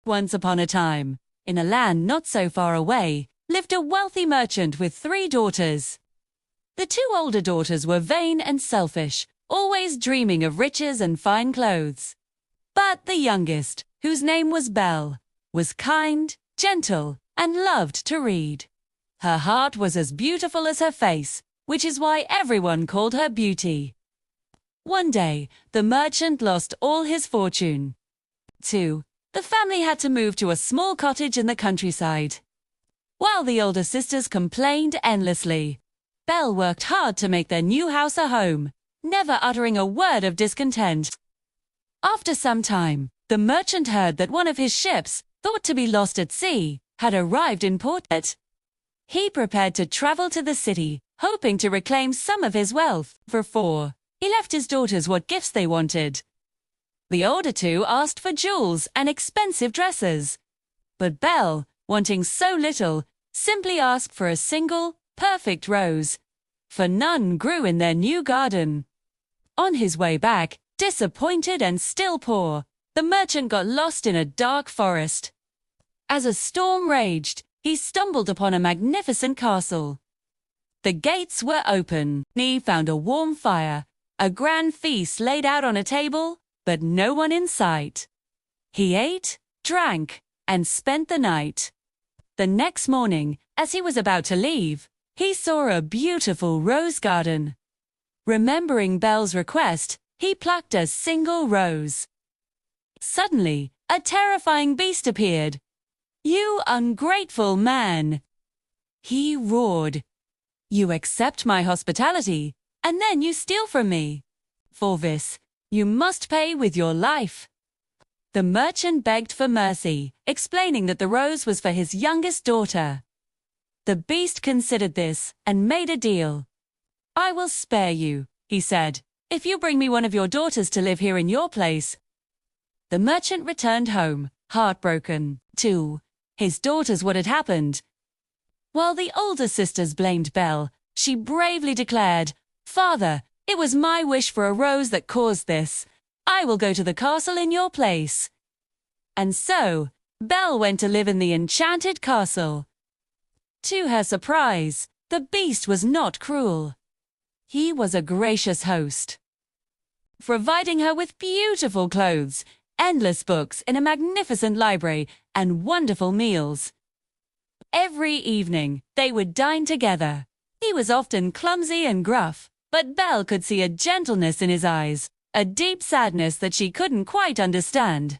Once upon a time, in a land not so far away, lived a wealthy merchant with 3 daughters. The 2 older daughters were vain and selfish, always dreaming of riches and fine clothes. But the youngest, whose name was Belle, was kind, gentle, and loved to read. Her heart was as beautiful as her face, which is why everyone called her Beauty. One day, the merchant lost all his fortune. 2. The family had to move to a small cottage in the countryside. While the older sisters complained endlessly, Belle worked hard to make their new house a home, never uttering a word of discontent. After some time, the merchant heard that one of his ships, thought to be lost at sea, had arrived in port. He prepared to travel to the city, hoping to reclaim some of his wealth. For 4, he left his daughters what gifts they wanted. The older 2 asked for jewels and expensive dresses. But Belle, wanting so little, simply asked for a single, perfect rose, for none grew in their new garden. On his way back, disappointed and still poor, the merchant got lost in a dark forest. As a storm raged, he stumbled upon a magnificent castle. The gates were open. He found a warm fire, a grand feast laid out on a table, but no one in sight. He ate, drank, and spent the night. The next morning, as he was about to leave, he saw a beautiful rose garden. Remembering Belle's request, he plucked a single rose. Suddenly, a terrifying beast appeared. "You ungrateful man!" he roared. "You accept my hospitality, and then you steal from me. For this, you must pay with your life." The merchant begged for mercy, explaining that the rose was for his youngest daughter. The beast considered this and made a deal. "I will spare you," he said, "if you bring me one of your daughters to live here in your place." The merchant returned home, heartbroken. To his daughters what had happened. While the older sisters blamed Belle, she bravely declared, "Father, it was my wish for a rose that caused this. I will go to the castle in your place." And so, Belle went to live in the enchanted castle. To her surprise, the beast was not cruel. He was a gracious host, providing her with beautiful clothes, endless books in a magnificent library, and wonderful meals. Every evening, they would dine together. He was often clumsy and gruff, but Belle could see a gentleness in his eyes, a deep sadness that she couldn't quite understand.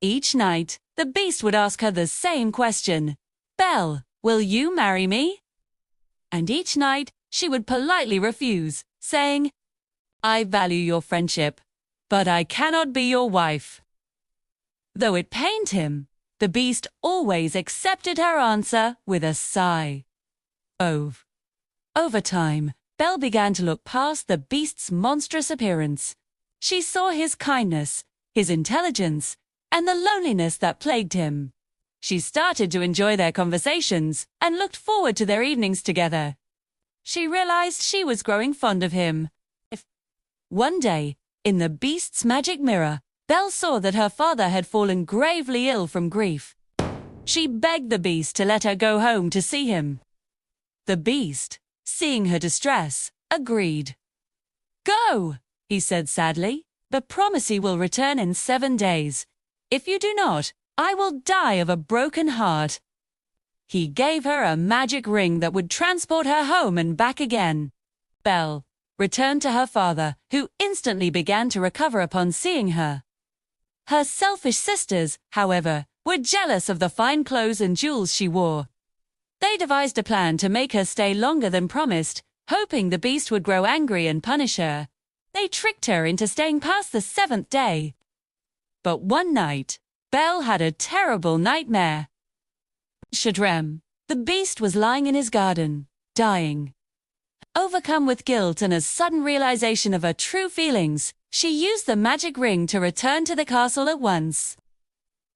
Each night, the beast would ask her the same question, "Belle, will you marry me?" And each night, she would politely refuse, saying, "I value your friendship, but I cannot be your wife." Though it pained him, the beast always accepted her answer with a sigh. Over time, Belle began to look past the beast's monstrous appearance. She saw his kindness, his intelligence, and the loneliness that plagued him. She started to enjoy their conversations and looked forward to their evenings together. She realized she was growing fond of him. One day, in the beast's magic mirror, Belle saw that her father had fallen gravely ill from grief. She begged the beast to let her go home to see him. The beast, seeing her distress, agreed. "Go," he said sadly, "but promise you will return in 7 days. If you do not, I will die of a broken heart." He gave her a magic ring that would transport her home and back again. Belle returned to her father, who instantly began to recover upon seeing her. Her selfish sisters, however, were jealous of the fine clothes and jewels she wore. They devised a plan to make her stay longer than promised, hoping the beast would grow angry and punish her. They tricked her into staying past the 7th day. But one night, Belle had a terrible nightmare. The beast was lying in his garden, dying. Overcome with guilt and a sudden realization of her true feelings, she used the magic ring to return to the castle at once.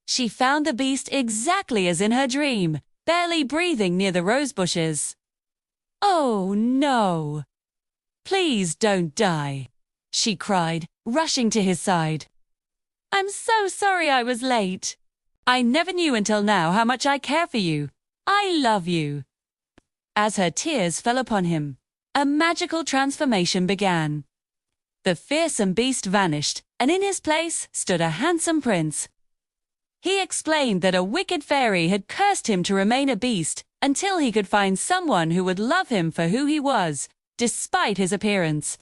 She found the beast exactly as in her dream, barely breathing near the rose bushes. "Oh, no! Please don't die," she cried, rushing to his side. "I'm so sorry I was late. I never knew until now how much I care for you. I love you." As her tears fell upon him, a magical transformation began. The fearsome beast vanished, and in his place stood a handsome prince. He explained that a wicked fairy had cursed him to remain a beast until he could find someone who would love him for who he was, despite his appearance.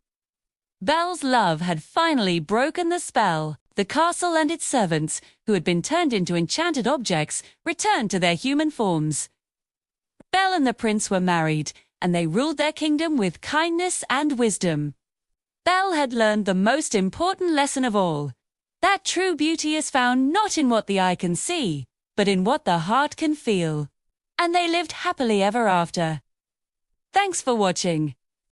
Belle's love had finally broken the spell. The castle and its servants, who had been turned into enchanted objects, returned to their human forms. Belle and the prince were married, and they ruled their kingdom with kindness and wisdom. Belle had learned the most important lesson of all, that true beauty is found not in what the eye can see, but in what the heart can feel. And they lived happily ever after. Thanks for watching.